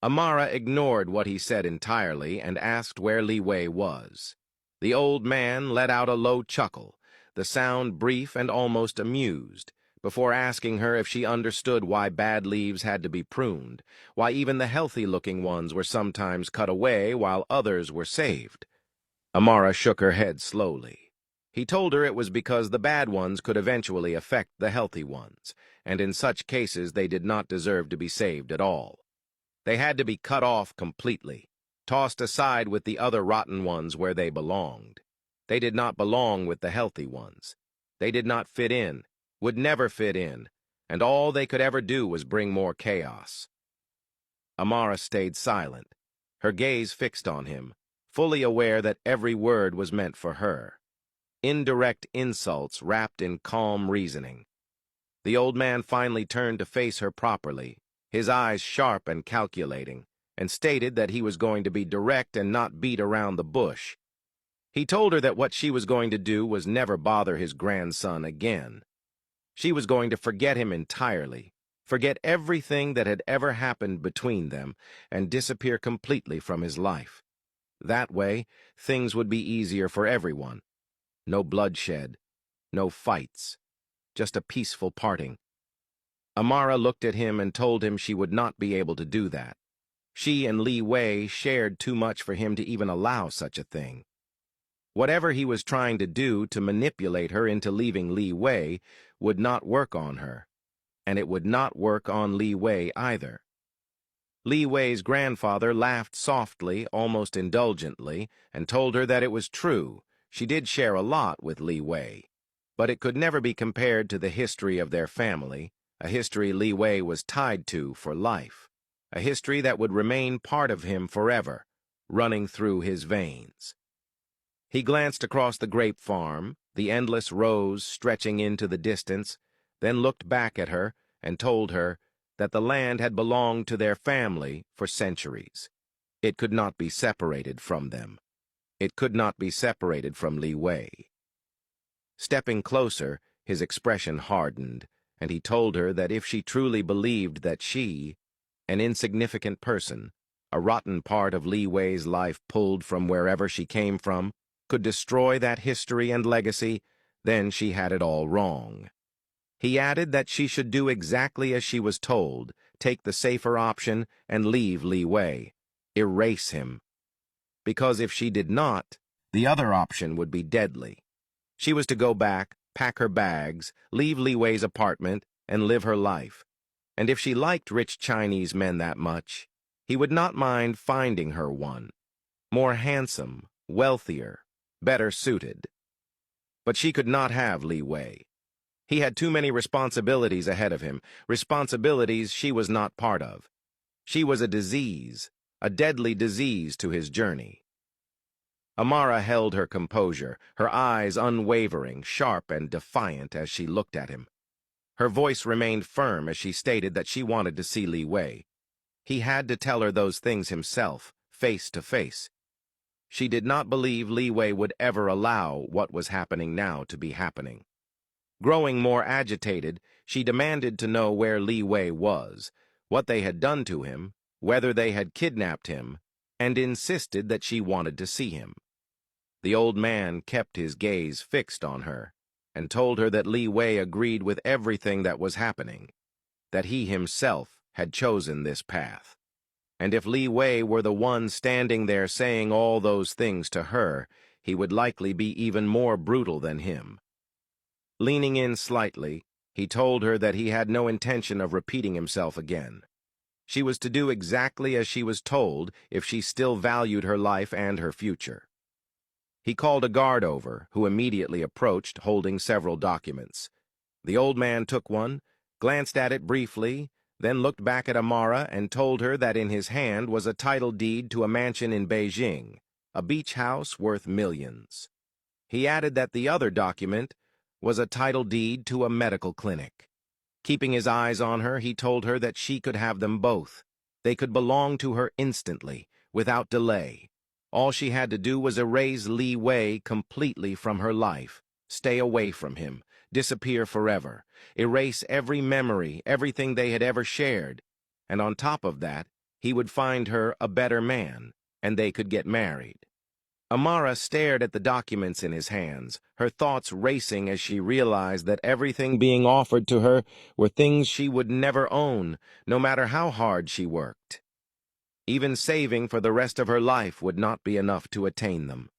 Amara ignored what he said entirely and asked where Liwei was. The old man let out a low chuckle, the sound brief and almost amused, before asking her if she understood why bad leaves had to be pruned, why even the healthy-looking ones were sometimes cut away while others were saved. Amara shook her head slowly. He told her it was because the bad ones could eventually affect the healthy ones, and in such cases they did not deserve to be saved at all. They had to be cut off completely, tossed aside with the other rotten ones where they belonged. They did not belong with the healthy ones. They did not fit in, would never fit in, and all they could ever do was bring more chaos. Amara stayed silent, her gaze fixed on him, fully aware that every word was meant for her. Indirect insults wrapped in calm reasoning. The old man finally turned to face her properly, his eyes sharp and calculating, and stated that he was going to be direct and not beat around the bush. He told her that what she was going to do was never bother his grandson again. She was going to forget him entirely, forget everything that had ever happened between them, and disappear completely from his life. That way, things would be easier for everyone. No bloodshed, no fights, just a peaceful parting. Amara looked at him and told him she would not be able to do that. She and Liwei shared too much for him to even allow such a thing. Whatever he was trying to do to manipulate her into leaving Liwei would not work on her, and it would not work on Liwei either. Liwei's grandfather laughed softly, almost indulgently, and told her that it was true. She did share a lot with Liwei, but it could never be compared to the history of their family, a history Liwei was tied to for life, a history that would remain part of him forever, running through his veins. He glanced across the grape farm, the endless rows stretching into the distance, then looked back at her and told her that the land had belonged to their family for centuries. It could not be separated from them. It could not be separated from Liwei. Stepping closer, his expression hardened, and he told her that if she truly believed that she, an insignificant person, a rotten part of Liwei's life pulled from wherever she came from, could destroy that history and legacy, then she had it all wrong. He added that she should do exactly as she was told, take the safer option and leave Liwei, erase him. Because if she did not, the other option would be deadly. She was to go back, pack her bags, leave Liwei's apartment, and live her life. And if she liked rich Chinese men that much, he would not mind finding her one, more handsome, wealthier, better suited. But she could not have Liwei. He had too many responsibilities ahead of him, responsibilities she was not part of. She was a disease, a deadly disease to his journey. Amara held her composure, her eyes unwavering, sharp and defiant as she looked at him. Her voice remained firm as she stated that she wanted to see Liwei. He had to tell her those things himself, face to face. She did not believe Liwei would ever allow what was happening now to be happening. Growing more agitated, she demanded to know where Liwei was, what they had done to him, whether they had kidnapped him, and insisted that she wanted to see him. The old man kept his gaze fixed on her, and told her that Liwei agreed with everything that was happening, that he himself had chosen this path. And if Liwei were the one standing there saying all those things to her, he would likely be even more brutal than him. Leaning in slightly, he told her that he had no intention of repeating himself again. She was to do exactly as she was told if she still valued her life and her future. He called a guard over, who immediately approached, holding several documents. The old man took one, glanced at it briefly, then looked back at Amara and told her that in his hand was a title deed to a mansion in Beijing, a beach house worth millions. He added that the other document was a title deed to a medical clinic. Keeping his eyes on her, he told her that she could have them both. They could belong to her instantly, without delay. All she had to do was erase Liwei completely from her life, stay away from him, disappear forever, erase every memory, everything they had ever shared, and on top of that, he would find her a better man, and they could get married. Amara stared at the documents in his hands, her thoughts racing as she realized that everything being offered to her were things she would never own, no matter how hard she worked. Even saving for the rest of her life would not be enough to attain them.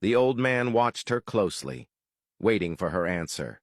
The old man watched her closely, waiting for her answer.